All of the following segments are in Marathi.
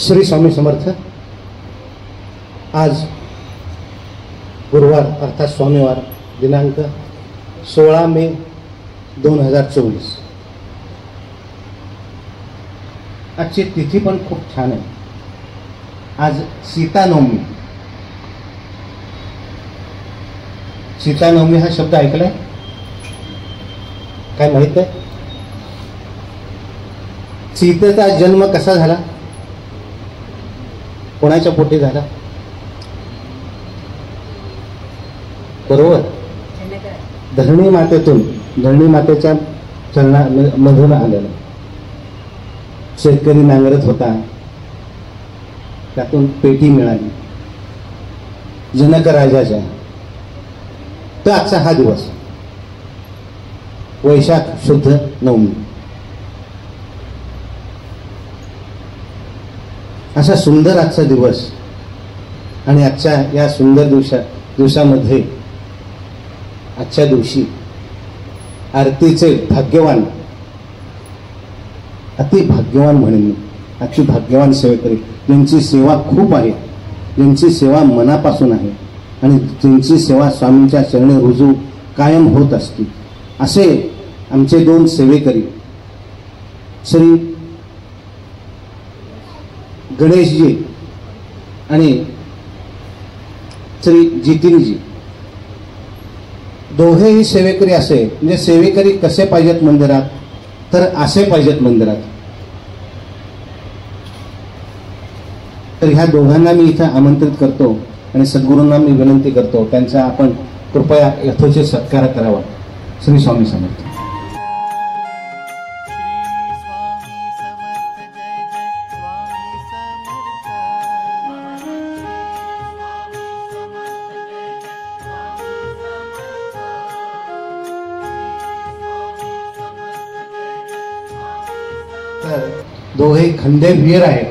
श्री स्वामी समर्थ। आज गुरुवार अर्थात स्वामीवार दिनांक 16 मे 2024। आजची तिथी पण खूप छान आहे। आज सीतानवमी। सीतानवमी हा शब्द ऐकलाय? काय माहित आहे? सीतेचा जन्म कसा झाला? कोणाच्या पोटी झाला? बरोबर, धरणी मातेतून, धरणी मातेच्या चरणामधून आलेला। शेतकरी नांगरत होता, त्यातून पेटी मिळाली जनक राजाच्या। तर आजचा हा दिवस वैशाख शुद्ध नवमी, असा सुंदर आजचा दिवस। आणि आजच्या या सुंदर दिवसामध्ये आजच्या दिवशी आरतीचे भाग्यवान, अति भाग्यवान म्हणेन मी, अति भाग्यवान सेवेकरी, ज्यांची सेवा खूप आहे, ज्यांची सेवा मनापासून आहे आणि ज्यांची सेवा स्वामींच्या चरणी रुजू कायम होत असते, असे आमचे दोन सेवेकरी श्री गणेशजी आणि श्री जितीनजी, दोघेही सेवेकरी असे, म्हणजे सेवेकरी कसे पाहिजेत मंदिरात, तर असे पाहिजेत मंदिरात। तर ह्या दोघांना मी इथं आमंत्रित करतो आणि सद्गुरूंना मी विनंती करतो, त्यांचा आपण कृपया यथोचित सत्कार करावा। श्री स्वामी समर्थ। तर दोघे खंडेवीर आहेत।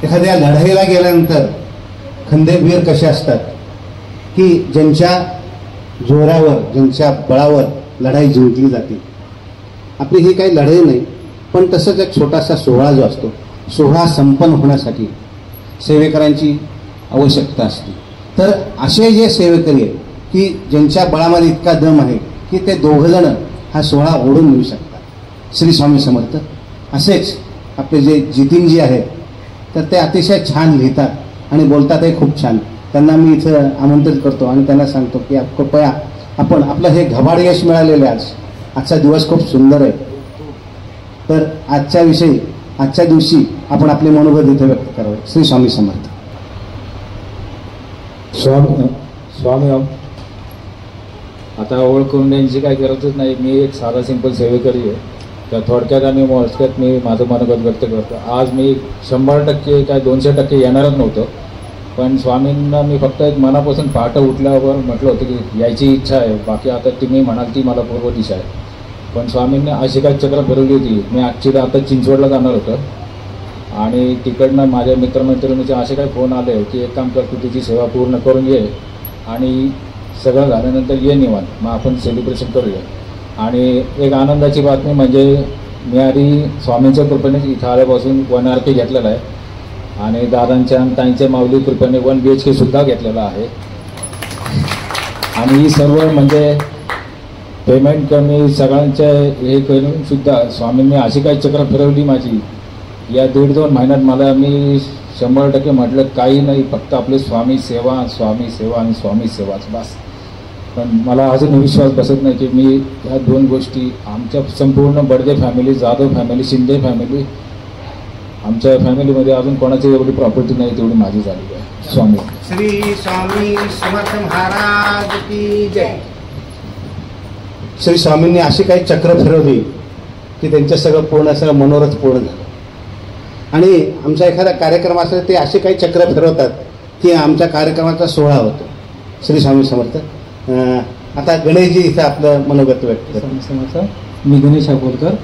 एखाद्या लढाईला गेल्यानंतर खंडेवीर कसे असतात की ज्यांच्या जोरावर, ज्यांच्या बळावर लढाई जिंकली जाते। आपली ही काही लढाई नाही, पण तसंच एक छोटासा सोहळा जो असतो, सोहळा संपन्न होण्यासाठी सेवेकरांची आवश्यकता असते। तर असे जे सेवेकरी आहेत की ज्यांच्या बळामध्ये इतका दम आहे की ते दोघंजण हा सोहळा ओढून नेऊ शकतात। श्री स्वामी समर्थ। असेच आपले जे जितीनजी आहेत, तर ते अतिशय छान लिहितात आणि बोलतातही खूप छान। त्यांना मी इथं आमंत्रित करतो आणि त्यांना सांगतो की कृपया आपण आपलं हे घबाड यश मिळालेलं आहे। आजचा दिवस खूप सुंदर आहे, तर आजच्या दिवशी आपण आपले मनोगत इथे व्यक्त करावे। श्री स्वामी समर्थ। स्वामी आता ओळख करून द्यायची काही गरजच नाही। मी एक साधा सिंपल सेवेकरी आहे। तर थोडक्यात आणि मोजक्यात मी माझं मनोगत व्यक्त करतो। आज मी 100% काय 200% येणारच नव्हतं, पण स्वामींना मी फक्त एक मनापासून पहाटे उठल्यावर म्हटलं होतं की यायची इच्छा आहे, बाकी आता तुम्ही म्हणाल ती मला पूर्व दिशा आहे। पण स्वामींनी अशी काही चक्र फिरवली होती। मी ॲक्च्युली आता चिंचवडला जाणार होतं आणि तिकडनं माझ्या मित्रमैत्रिणीचे असे काही फोन आले की एक काम कर, तू तुझी सेवा पूर्ण करून ये आणि सगळं झाल्यानंतर ये निवांत, मग आपण सेलिब्रेशन करूया। आणि एक आनंदाची बातमी म्हणजे मी आधी स्वामींच्या कृपेने इथं आल्यापासून 1 RK घेतलेला आहे आणि दादांच्या आणि ताईंच्या माऊली कृपेने 1 BHK सुद्धा घेतलेला आहे। आणि ही सर्व म्हणजे पेमेंट कमी सगळ्यांच्या हे करून सुद्धा स्वामींनी अशी काही चक्र फिरवली माझी या 1.5-2 महिन्यात। मला मी 100% म्हटलं काही नाही, फक्त आपले स्वामी सेवा, स्वामी सेवा आणि स्वामी सेवाच बस। पण मला अजून विश्वास बसत नाही की मी ह्या 2 गोष्टी, आमच्या संपूर्ण Badade family, Jadhav family, Shinde family, आमच्या फॅमिलीमध्ये अजून कोणाची एवढी प्रॉपर्टी नाही तेवढी माझी झाली आहे। स्वामी श्री स्वामी समर्थ महाराज की जय। श्री स्वामींनी अशी काही चक्र फिरवली की त्यांचं सगळं मनोरथ पूर्ण झालं। आणि आमचा एखादा कार्यक्रम असेल ते असे काही चक्र फिरवतात की आमच्या कार्यक्रमाचा सोहळा होतो। श्री स्वामी समर्थ। आता गणेशजी इथं आपलं मनोगत व्यक्त करतात। मी गणेश अकोलकर।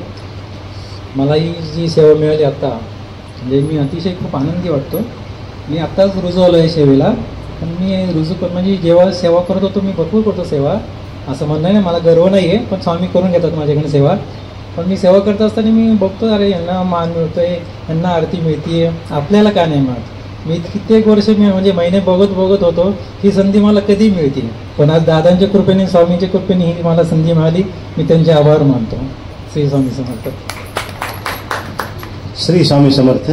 मला ही जी सेवा मिळाली आता, म्हणजे मी अतिशय खूप आनंदी वाटतो। मी आत्ताच रुजू आलो आहे सेवेला, पण मी म्हणजे जेव्हा सेवा करत होतो मी भरपूर करतो सेवा, असं म्हणणं नाही, मला गर्व नाही आहे, पण स्वामी करून घेतात माझ्याकडे सेवा। पण मी सेवा करत असताना मी बघतो, अरे यांना मान मिळतोय, यांना आरती मिळते, आपल्याला का नाही मिळत. मी कित्येक वर्ष म्हणजे महिने बघत होतो ही संधी मला कधी मिळते, पण आज दादांच्या कृपेने, स्वामींच्या कृपेने ही मला संधी मिळाली. मी त्यांचे आभार मानतो. श्री स्वामी समर्थ. श्री स्वामी समर्थ.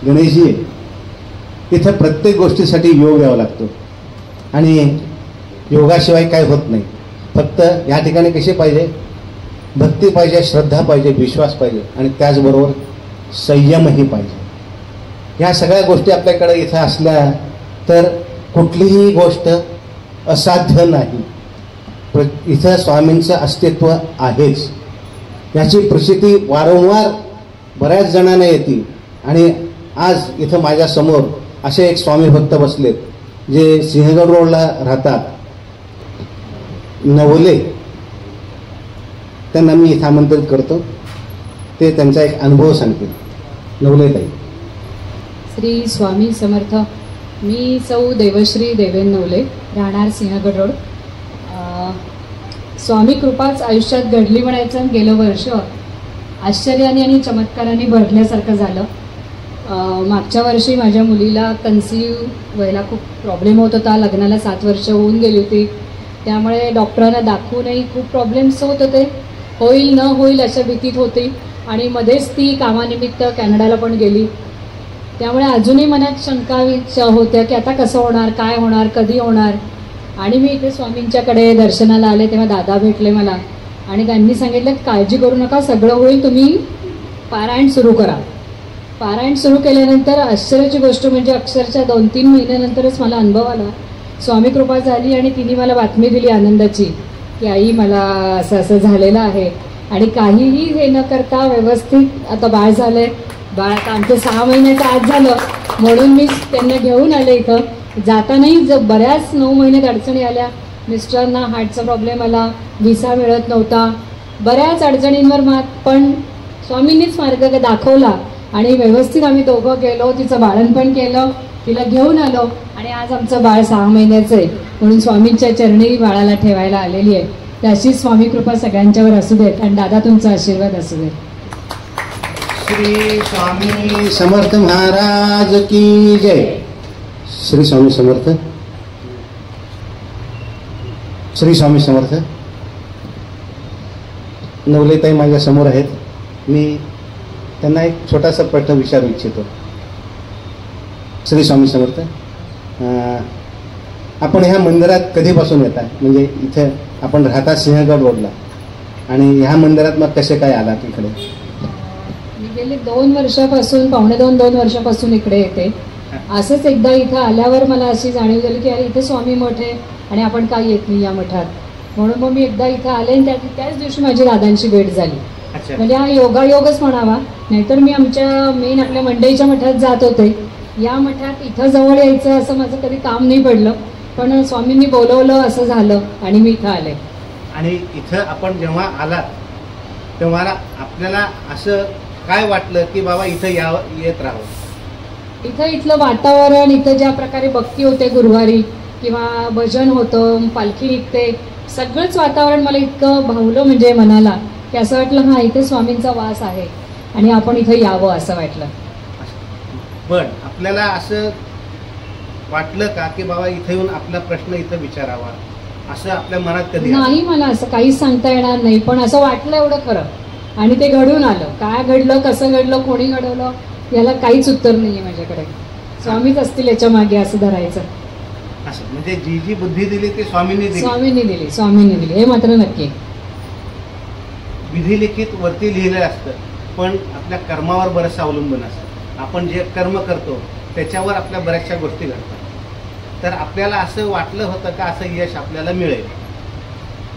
गणेशजी, इथं प्रत्येक गोष्टीसाठी योग यावा लागतो आणि योगाशिवाय काय होत नाही. फक्त या ठिकाणी कसे पाहिजे, भक्ती पाहिजे, श्रद्धा पाहिजे, विश्वास पाहिजे आणि त्याचबरोबर संयमही पाहिजे. ह्या सगळ्या गोष्टी आपल्याकडे इथं असल्या तर कुठलीही गोष्ट असाध्य नाही. इथं स्वामींचं अस्तित्व आहेच याची प्रचिती वारंवार बऱ्याच जणांना येते. आणि आज इथं माझ्या समोर असे एक स्वामी भक्त बसलेत जे सिंहगड रोडला राहतात, नवले. त्यांना मी इथं आमंत्रित करतो, ते त्यांचा एक अनुभव सांगतील. नवले ताई. श्री स्वामी समर्थ. मी सौ देवश्री देवेन नवले, राहणार सिंहगड रोड. स्वामी कृपाच आयुष्यात घडली म्हणायचं. गेलं वर्ष आश्चर्याने आणि चमत्काराने भरल्यासारखं झालं. मागच्या वर्षी माझ्या मुलीला कन्सीव्ह व्हायला खूप प्रॉब्लेम होत होता. लग्नाला 7 वर्ष होऊन गेली होती. त्यामुळे डॉक्टरांना दाखवूनही खूप प्रॉब्लेम्स होत होते. होईल न होईल अशा भीतीत होती आणि मध्येच ती कामानिमित्त कॅनडाला पण गेली. त्यामुळे अजूनही मनात शंका होत्या की आता कसं होणार, काय होणार, कधी होणार. आणि मी इथे स्वामींच्याकडे दर्शनाला आले तेव्हा दादा भेटले मला आणि त्यांनी सांगितलं काळजी करू नका, सगळं होईल, तुम्ही पारायण सुरू करा. पारायण सुरू केल्यानंतर आश्चर्याची गोष्ट म्हणजे अक्षरशः 2-3 महिन्यानंतरच मला अनुभव आला. स्वामी कृपा झाली आणि तिने मला बातमी दिली आनंदाची की आई मला असं असं झालेलं आहे आणि काहीही हे न करता व्यवस्थित आता बाळ झालंय. बाळ आता आमचं 6 महिन्याचं आज झालं म्हणून मी त्यांना घेऊन आले इथं. जातानाही बऱ्याच 9 महिन्यात अडचणी आल्या. मिस्टरांना हार्टचा प्रॉब्लेम आला, व्हिसा मिळत नव्हता, बऱ्याच अडचणींवर मात, पण स्वामींनीच मार्ग दाखवला आणि व्यवस्थित आम्ही दोघं गेलो. तिचं बाळणपण केलं, तिला घेऊन आलो आणि आज आमचं बाळ 6 महिन्याचं आहे. म्हणून स्वामींच्या चरणी बाळाला ठेवायला आलेली आहे. त्याची स्वामी कृपा सगळ्यांच्यावर असू देत आणि दादा तुमचा आशीर्वाद असू देत. श्री स्वामी समर्थ महाराज की जय. श्री स्वामी समर्थ. श्री स्वामी समर्थ. नवलेताई माझ्या समोर आहेत. मी त्यांना एक छोटासा प्रश्न विचारू इच्छितो. श्री स्वामी समर्थ. आपण ह्या मंदिरात कधीपासून येत आहे? म्हणजे इथे आपण राहता सिंहगड रोडला आणि ह्या मंदिरात मग कसे काय आलात इकडे? मी गेले 2 वर्षापासून, 2.5 वर्षापासून इकडे येते. असंच एकदा इथं आल्यावर मला अशी जाणीव झाली की अरे इथे स्वामी मठ आहे आणि आपण काय येत नाही या मठात. म्हणून मग मी एकदा इथं आले आणि त्याच दिवशी माझी दादांची भेट झाली. म्हणजे हा योगायोगच म्हणावा. नाहीतर मी आमच्या मेन आपल्या मंडईच्या मठात जात होते. या मठात इथं जवळ यायचं असं माझं कधी काम नाही पडलं, पण स्वामींनी बोलवलं असं झालं आणि मी इथं आले. आणि इथं आपण जेव्हा आलात तेव्हा आपल्याला असं काय वाटलं की बाबा इथं येत राहावं? इथलं वातावरण, इथं ज्या प्रकारे भक्ती होते गुरुवारी किंवा भजन होतं, पालखी निघते, सगळंच वातावरण मला इतकं भावलं म्हणजे मनाला की असं वाटलं हा इथे स्वामींचा वास आहे आणि आपण इथं यावं असं वाटलं. पण आपल्याला असं वाटलं का की बाबा इथे येऊन आपला प्रश्न इथं विचारावा असं आपल्या मनात कधी? नाही, मला असं काहीच सांगता येणार नाही, पण असं वाटलं एवढं खरं आणि ते घडून आलं. काय घडलं, कसं घडलं, कोणी घडवलं याला काहीच उत्तर नाहीये माझ्याकडे. स्वामीच असतील याच्या मागे असं धरायचं. असं म्हणजे जी बुद्धी दिली ती स्वामींनी दिली हे मात्र नक्की. विधिलिखित वरती लिहिलं असतं पण आपल्या कर्मावर बरंच अवलंबून असतं. आपण जे कर्म करतो त्याच्यावर आपल्या बऱ्याचशा गोष्टी घडतात. तर आपल्याला असं वाटलं होतं का असं यश आपल्याला मिळेल?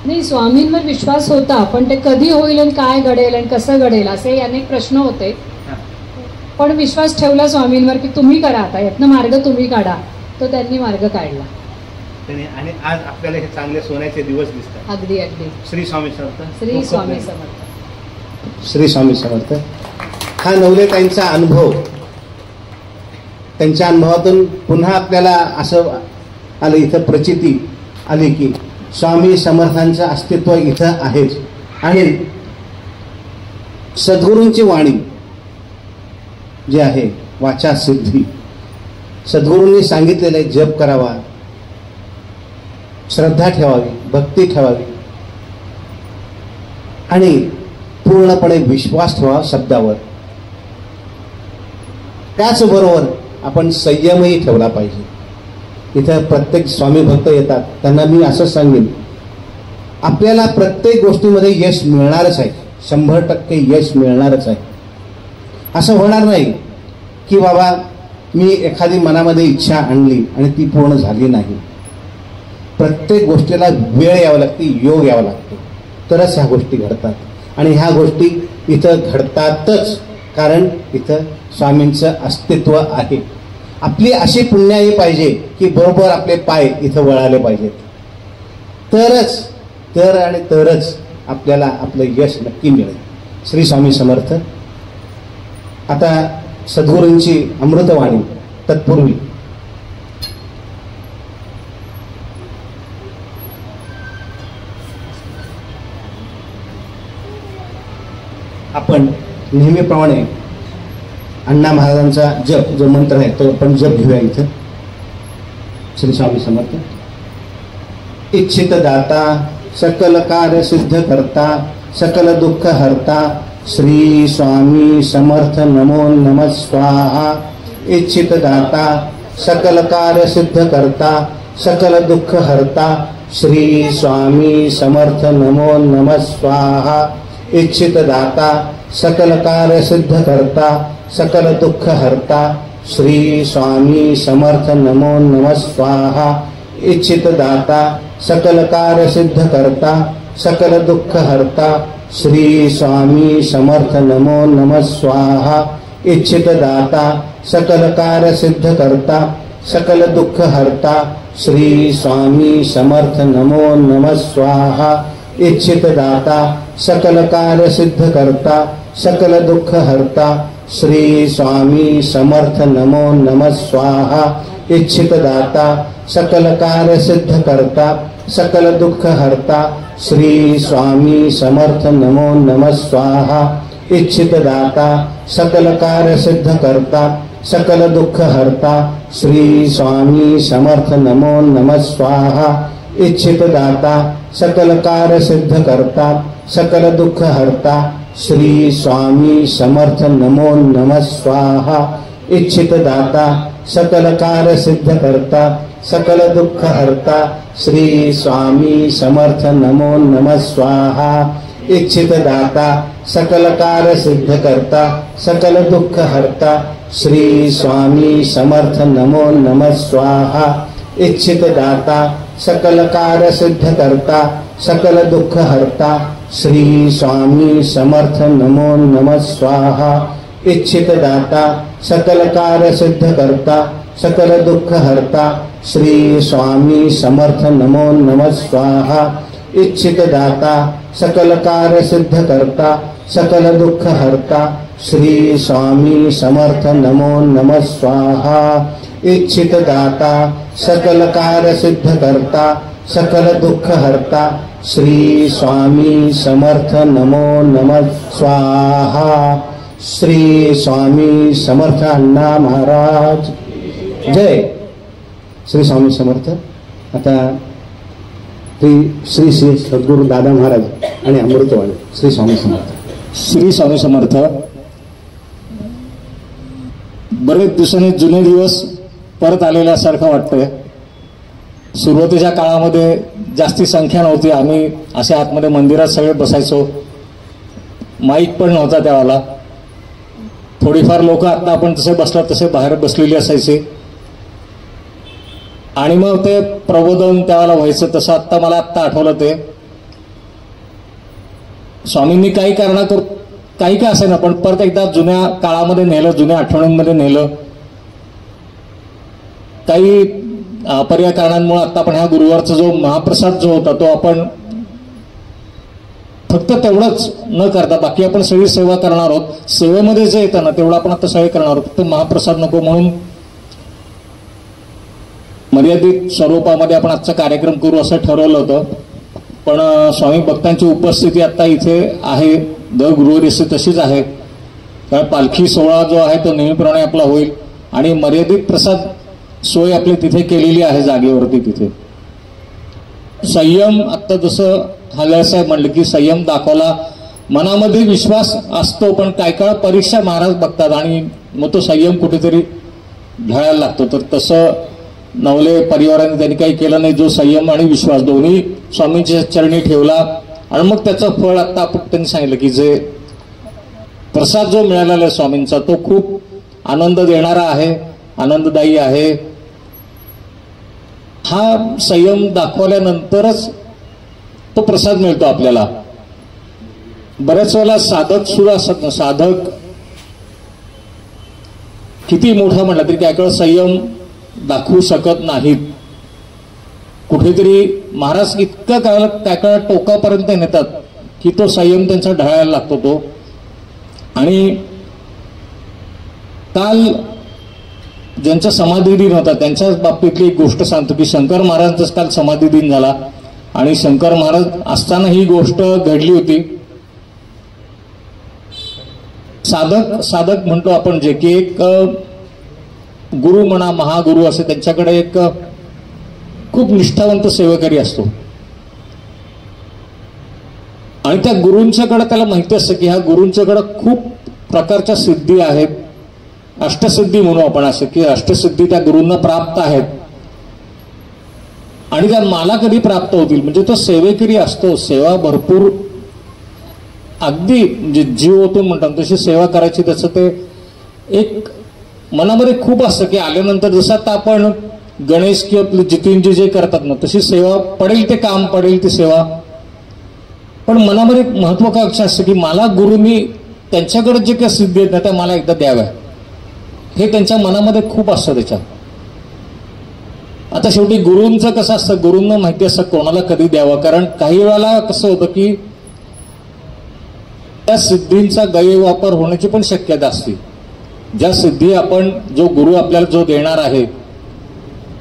नाही, स्वामींवर विश्वास होता, पण ते कधी होईल आणि काय घडेल आणि कसं घडेल असे अनेक प्रश्न होते. पण विश्वास ठेवला स्वामींवर की तुम्ही करा, आता यातनं मार्ग तुम्ही काढा. तो त्यांनी मार्ग काढला आणि आज आपल्याला हे चांगले सोन्याचे दिवस दिसतात. अगदी अगदी. श्री स्वामी समर्थ. श्री स्वामी समर्थ. श्री स्वामी समर्थ. हा नवलेताईंचा अनुभव, त्यांच्या अनुभवातून पुन्हा आपल्याला असं आलं, इथं प्रचिती आली की स्वामी समर्थांचं अस्तित्व इथं आहेच. आणि सद्गुरूंची वाणी जी आहे, वाचा सिद्धी, सद्गुरूंनी सांगितलेले जप करावा, श्रद्धा ठेवावी, भक्ती ठेवावी आणि पूर्णपणे विश्वास ठेवावा शब्दावर. त्याचबरोबर आपण संयमही ठेवला पाहिजे. इथं प्रत्येक स्वामी भक्त येतात, त्यांना मी असं सांगेन, आपल्याला प्रत्येक गोष्टीमध्ये यश मिळणारच आहे, 100% यश मिळणारच आहे. असं होणार नाही की बाबा मी एखादी मनामध्ये इच्छा आणली आणि ती पूर्ण झाली नाही. प्रत्येक गोष्टीला वेळ यावं लागते, योग यावा लागतो, तरच ह्या गोष्टी घडतात. आणि ह्या गोष्टी इथं घडतातच, कारण इथं स्वामींचं अस्तित्व आहे. आपली अशी पुण्याई पाहिजे की बरोबर आपले पाय इथं वळाले पाहिजेत, तरच आपल्याला आपलं यश नक्की मिळेल. श्री स्वामी समर्थ. आता सद्गुरूंची अमृतवाणी. तत्पूर्वी आपण नेहमीप्रमाणे अण्णा महाराजांचा जप जो मंत्र आहे तो आपण जप घेऊया इथं. श्री स्वामी समर्थ. इच्छित दाता सकल कार्य सिद्ध करता सकल दुःख हरता श्री स्वामी समर्थ नमो नमः स्वाहा. इच्छित दाता सकल कार्य सिद्ध करता सकल दुःख हरता श्री स्वामी समर्थ नमो नमः स्वाहा. इच्छित दाता सकल कार्य सिद्ध करता सकल दुःख हरता श्री स्वामी समर्थ नमो नमः स्वाहा. इच्छित दाता सकल कार्य सिद्ध करता सकल दुःख हरता श्री स्वामी समर्थ नमो नमः स्वाहा. इच्छित दाता सकल कार्य सिद्ध करता सकल दुःख हरता श्री स्वामी समर्थ नमो नमः स्वाहा. इच्छित दाता सकल कार्य सिद्ध करता सकल दुःख हरता श्री स्वामी समर्थ नमो नमः स्वाहा. इच्छित दाता सकल कार्य सिद्ध करता सकल दुःख हरता श्री स्वामी समर्थ नमो नमः स्वाहा. इच्छित दाता सकल कार्य सिद्ध करता सकल दुःख हरता श्री स्वामी समर्थ नमो नमः स्वाहा. इच्छित दाता सकल कार्य सिद्ध करता सकल दुःख हरता श्री स्वामी समर्थ नमो नमः स्वाहा. इच्छित दाता सकल कार्य सिद्ध करता सकल दुःख हरता श्री स्वामी समर्थ नमो नमः स्वाहा. इच्छित दाता सकल कार्य सिद्ध करता सकल दुःख हरता श्री स्वामी समर्थ नमो नमः स्वाहा. इच्छित दाता सकल कार्य सिद्ध करता सकल दुःख हरता श्री स्वामी समर्थ नमो नमः स्वाहा. इच्छित दाता सकल कार्य सिद्ध करता सकल दुःख हरता श्री स्वामी समर्थ नमो नमः स्वाहा. इच्छित दाता सकल कार्य सिद्ध करता सकल दुःख हरता श्री स्वामी समर्थ नमो नमः स्वाहा. इच्छित दाता सकल कार्य सिद्ध करता सकल दुःख हरता श्री स्वामी समर्थ नमो नमः स्वाहा. श्री स्वामी समर्थ अण्णा महाराज जय. श्री स्वामी समर्थ. आता श्री श्री सद्गुरू दादा महाराज आणि अमृतवाणी. श्री स्वामी समर्थ. श्री स्वामी समर्थ. बरेच दिवसांनी जुने दिवस परत आलेल्यासारखं वाटतंय. सुरुवातीच्या काळामध्ये जास्ती संख्या नव्हती, आम्ही असे आतमध्ये मंदिरात सगळे बसायचो, माईक पण नव्हता त्यावेळेला. थोडीफार लोक आता आपण तसे बसलात तसे बाहेर बसलेली असायचे आणि मग ते प्रबोधन त्यावेळेला व्हायचं. तसं आत्ता मला आठवलं ते स्वामींनी काही कारणाकर काही काय असेल ना पण परत एकदा जुन्या काळामध्ये नेलं, जुन्या आठवणींमध्ये नेलं. काही अपर्याय कारणांमुळे आता आपण ह्या गुरुवारचा जो महाप्रसाद जो होता तो आपण फक्त तेवढंच न करता बाकी आपण सगळी सेवा करणार आहोत. सेवेमध्ये जे येतं ना तेवढं आपण आता सगळे करणार आहोत. फक्त महाप्रसाद नको म्हणून मर्यादित स्वरूपामध्ये आपण आजचा कार्यक्रम करू असं ठरवलं होतं. पण स्वामी भक्तांची उपस्थिती आता इथे आहे दर गुरुवारी असते तशीच आहे. कारण पालखी सोहळा जो आहे तो नेहमीप्रमाणे आपला होईल आणि मर्यादित प्रसाद सोय आपली तिथे केलेली आहे जागेवरती. तिथे संयम, आता जसं हालर साहेब म्हणले की संयम दाखवला, मनामध्ये विश्वास असतो, पण काय काळ परीक्षा महाराज बघतात आणि मग तो संयम कुठेतरी ढळायला लागतो. तर तसं नवले परिवाराने त्यांनी काही केलं नाही. जो संयम आणि विश्वास दोन्ही स्वामींच्या चरणी ठेवला आणि मग त्याचं फळ आता आपण त्यांनी सांगितलं की जे प्रसाद जो मिळालेला आहे स्वामींचा तो खूप आनंद देणारा आहे, आनंददायी आहे. हा संयम दाखवल्यानंतरच तो प्रसाद मिळतो आपल्याला. बऱ्याच वेळेला साधक सुद्धा असत ना, साधक किती मोठा म्हटला तरी काय काळ संयम दाखवू शकत नाहीत. कुठेतरी महाराज इतकं काय काळ टोकापर्यंत नेतात की तो संयम त्यांचा ढळायला लागतो तो. आणि काल ज्यांचा समाधी दिन होता त्यांच्याच बाबतीतली एक गोष्ट सांगतो की शंकर महाराजांचाच काल समाधी दिन झाला आणि शंकर महाराज असताना ही गोष्ट घडली होती. साधक म्हणतो आपण जे की एक गुरु म्हणा, महागुरु असे त्यांच्याकडे एक खूप निष्ठावंत सेवेकरी असतो आणि त्या गुरूंच्याकडे त्याला माहिती असतं की ह्या गुरूंच्याकडे खूप प्रकारच्या सिद्धी आहेत. अष्टसिद्धी म्हणू आपण असं की अष्टसिद्धी त्या गुरूंना प्राप्त आहेत आणि त्या मला कधी प्राप्त होतील. म्हणजे तो सेवेकरी असतो, सेवा भरपूर अगदी म्हणजे जीव ओतून म्हणतात तशी सेवा करायची. त्याचं ते एक मनामध्ये खूप असतं की आल्यानंतर जसं आता आपण गणेश किंवा आपले जितेंद्रजी जे करतात ना तशी सेवा पडेल ते काम, पडेल ती सेवा. पण मनामध्ये एक महत्वाकांक्षा असते की मला गुरुंनी त्यांच्याकडे जे काही सिद्धी आहेत ना त्या मला एकदा द्याव्या, हे त्यांच्या मनामध्ये खूप असतं त्याच्यात. आता शेवटी गुरूंचं कसं असतं, गुरूंना माहिती असतं कोणाला कधी द्यावं. कारण काही वेळेला कसं होतं की त्या सिद्धींचा गैरवापर होण्याची पण शक्यता असते. ज्या सिद्धी आपण जो गुरु आपल्याला जो देणार आहे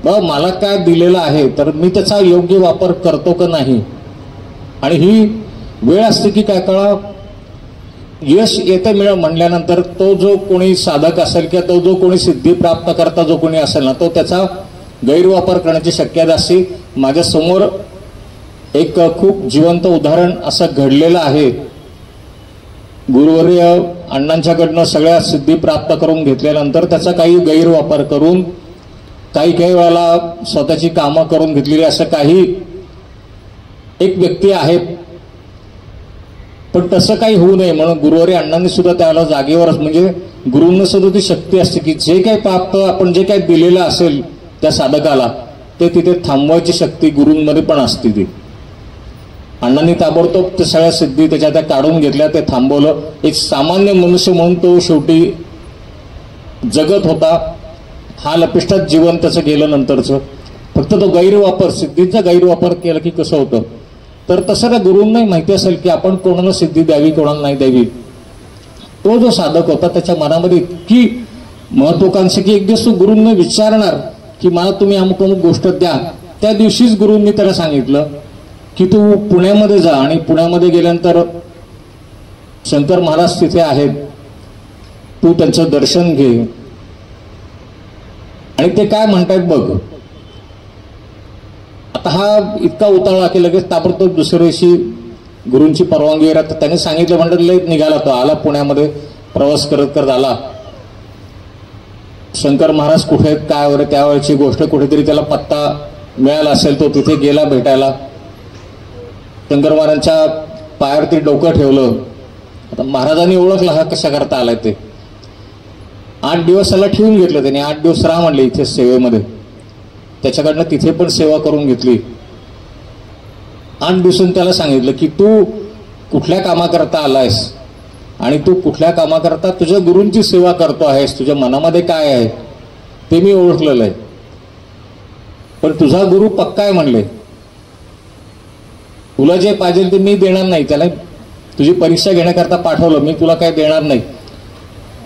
बघ मला काय दिलेलं आहे तर मी त्याचा योग्य वापर करतो का नाही. आणि ही वेळ असते की काय काळा यश येतं म्हणल्यानंतर तो जो कोणी साधक असेल किंवा तो जो कोणी सिद्धी प्राप्त करता जो कोणी असेल ना तो त्याचा गैरवापर करण्याची शक्यता असते. माझ्या समोर एक खूप जिवंत उदाहरण असं घडलेलं आहे. गुरुवर्य अण्णांच्याकडनं सगळ्या सिद्धी प्राप्त करून घेतल्यानंतर त्याचा काही गैरवापर करून काही वेळेला स्वतःची कामं करून घेतलेली असं काही एक व्यक्ती आहेत. पण तसं काही होऊ नये म्हणून गुरुवर्य अण्णांनी सुद्धा त्याला जागेवरच म्हणजे गुरूंना सुद्धा ती शक्ती असते की जे काही प्राप्त आपण जे काही दिलेलं असेल त्या साधकाला ते तिथे थांबवायची शक्ती गुरूंमध्ये पण असते. ती अण्णांनी ताबडतोब ते सगळ्या सिद्धी त्याच्या त्या काढून घेतल्या, ते थांबवलं. एक सामान्य मनुष्य म्हणून तो शेवटी जगत होता. हा लपिष्टात जीवन त्याचं गेलं नंतरचं. फक्त तो गैरवापर, सिद्धीचा गैरवापर केला की कसं होतं. तर तसं त्या गुरूंनाही माहिती असेल की आपण कोणाला सिद्धी द्यावी कोणाला नाही द्यावी. तो जो साधक होता त्याच्या मनामध्ये इतकी महत्वाकांक्षा की एक दिवस तो गुरूंना विचारणार की मला तुम्ही अमुक अमुक गोष्ट द्या. त्या दिवशीच गुरूंनी त्याला सांगितलं की तू पुण्यामध्ये जा आणि पुण्यामध्ये गेल्यानंतर शंकर महाराज तिथे आहेत, तू त्यांचं दर्शन घे आणि ते काय म्हणतायत बघ. आता हा इतका उतावळा की लगेच ताबडतोब दुसऱ्या दिवशी गुरूंची परवानगी वगैरे त्यांनी सांगितलं म्हणतात निघाला. तो आला पुण्यामध्ये प्रवास करत करत आला. शंकर महाराज कुठे आहेत काय वगैरे त्यावेळेची गोष्ट कुठेतरी त्याला पत्ता मिळाला असेल, तो तिथे गेला भेटायला. शंकर महाराजांच्या पायावरती डोकं ठेवलं. आता महाराजांनी ओळखला हा कशा करता आलाय ते. 8 दिवस त्याला ठेवून घेतलं त्यांनी. 8 दिवस राहा म्हणले इथे सेवेमध्ये. त्याच्याकडनं तिथे पण सेवा करून घेतली. 8 दिवसांनी त्याला सांगितलं की तू कुठल्या कामाकरता आलायस आणि तू कुठल्या कामाकरता तुझ्या गुरूंची सेवा करतो आहेस. तुझ्या मनामध्ये काय आहे ते मी ओळखलेलं आहे. पण तुझा गुरु पक्का आहे म्हणले. तुला जे पाहिजे ते मी देणार नाही. त्याला तुझी परीक्षा घेण्याकरता पाठवलं, मी तुला काय देणार नाही.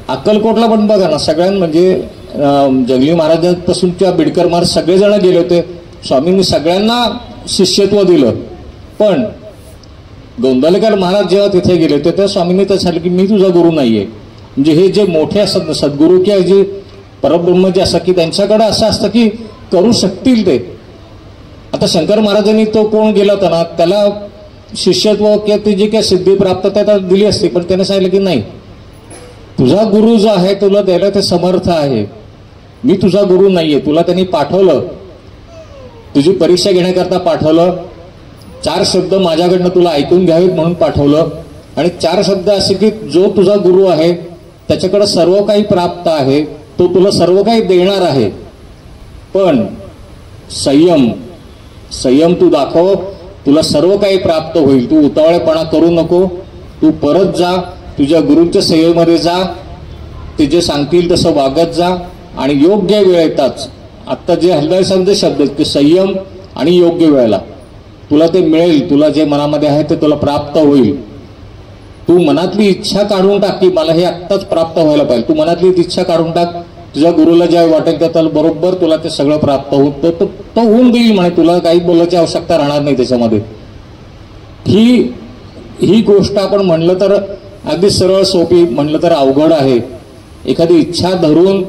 अक्कलकोटला पण बघा ना सगळ्यांना म्हणजे जंगली महाराजांपासून किंवा बिडकर महाराज सगळेजण गेले होते. स्वामींनी सगळ्यांना शिष्यत्व दिलं. पण गोंदवलेकर महाराज जेव्हा तिथे गेले तेव्हा स्वामींनी तर सांगितलं की मी तुझा गुरु नाहीये. म्हणजे हे जे मोठे असतात सद्गुरू किंवा जे परब्रह्म जे असतात की त्यांच्याकडे असं असतं की करू शकतील ते. आता शंकर महाराजांनी तो कोण गेला होता ना, त्याला शिष्यत्व किंवा ती जी काही सिद्धी प्राप्त त्याला दिली असती, पण त्याने सांगितलं की नाही, तुझा गुरु जो आहे तुला द्यायला ते समर्थ आहे, मी तुझा गुरु नाहीये. तुला त्यांनी पाठवलं, तुझी परीक्षा घेण्याकरता पाठवलं, 4 शब्द माझ्याकडनं तुला ऐकून घ्यावेत म्हणून पाठवलं, आणि 4 शब्द असे की जो तुझा गुरु आहे त्याच्याकडे सर्व काही प्राप्त आहे, तो तुला सर्व काही देणार आहे, पण संयम तू दाखव, तुला सर्व काही प्राप्त होईल. तू उतावळेपणा करू नको, तू परत जा, तुझ्या गुरूंच्या सेवेमध्ये जा, ते जे सांगतील तसं वागत जा, आणि योग्य वेळेतच आत्ता जे हल्ला सांगते शब्द की संयम आणि योग्य वेळेला तुला ते मिळेल, तुला जे मनामध्ये आहे ते तुला प्राप्त होईल. तू मनातली इच्छा काढून टाक की मला हे आत्ताच प्राप्त व्हायला पाहिजे. तू मनातली इच्छा काढून टाक, तुझ्या गुरुला ज्या वाटेल त्याला बरोबर तुला ते सगळं प्राप्त होत तो होऊन देईल म्हणे. तुला काही बोलायची आवश्यकता राहणार नाही त्याच्यामध्ये. ही गोष्ट आपण म्हणलं तर अगदी सरळ सोपी, म्हणलं तर अवघड आहे. एखादी इच्छा धरून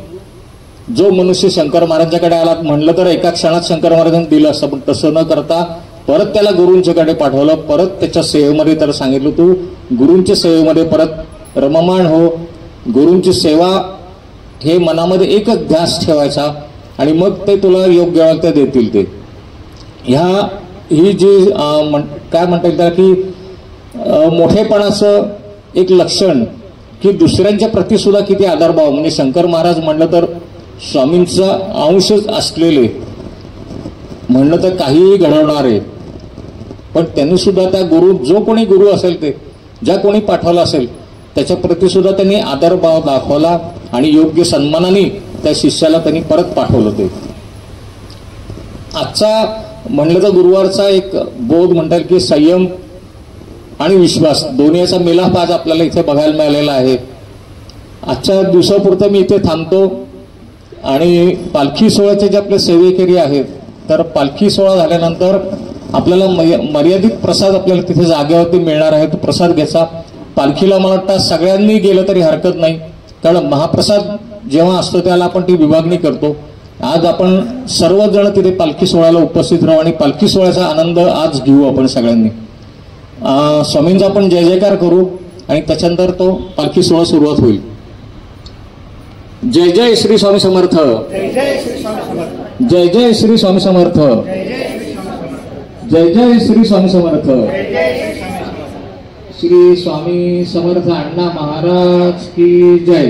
जो मनुष्य शंकर महाराजांकडे आला म्हणलं तर एका क्षणात शंकर महाराजांनी दिलं असतं, पण तसं न करता परत त्याला गुरूंच्याकडे पाठवलं, परत त्याच्या सेवेमध्ये त्याला सांगितलं तू गुरूंच्या सेवेमध्ये परत रममाण हो, गुरूंची सेवा हे मनामध्ये एकच ध्यास ठेवायचा, आणि मग ते तुला योग्य वेळेला देतील. ते ही जी काय म्हणता येईल त्याला की मोठेपणाचं एक लक्षण की दुसऱ्यांच्या प्रती सुद्धा किती आदरभाव. म्हणजे शंकर महाराज म्हणलं तर स्वामींचा अंशच असलेले, म्हणलं तर काहीही घडवणारे, पण त्यांनी सुद्धा त्या गुरु जो कोणी गुरु असेल ते ज्या कोणी पाठवला असेल त्याच्या प्रती सुद्धा त्यांनी आदरभाव दाखवला, आणि योग्य सन्मानाने त्या शिष्याला त्यांनी परत पाठवलं. ते आजचा म्हणलं तर गुरुवारचा एक बोध म्हणतात की संयम आणि विश्वास दोन्हीचा मिलाप आज आपल्याला इथे बघायला मिळालेला आहे. आजच्या दिवसापुरतं मी इथे थांबतो, आणि पालखी सोहळ्याचे जे आपले सेवेकरी आहेत तर पालखी सोहळा झाल्यानंतर आपल्याला मर्यादित प्रसाद आपल्याला तिथे जागेवरती मिळणार आहे. तो प्रसाद घ्यायचा. पालखीला मला वाटतं सगळ्यांनी गेलं तरी हरकत नाही, कारण महाप्रसाद जेव्हा असतो त्याला आपण ती विभागणी करतो. आज आपण सर्वजण तिथे पालखी सोहळ्याला उपस्थित राहू आणि पालखी सोहळ्याचा आनंद आज घेऊ आपण सगळ्यांनी. स्वामींचा आपण जय जयकार करू, आणि त्याच्यानंतर तो पालखी सोहळा सुरुवात होईल. जय जय श्री स्वामी समर्थ, जय जय श्री स्वामी समर्थ, जय जय श्री स्वामी समर्थ. श्री स्वामी समर्थ अण्णा महाराज की जय.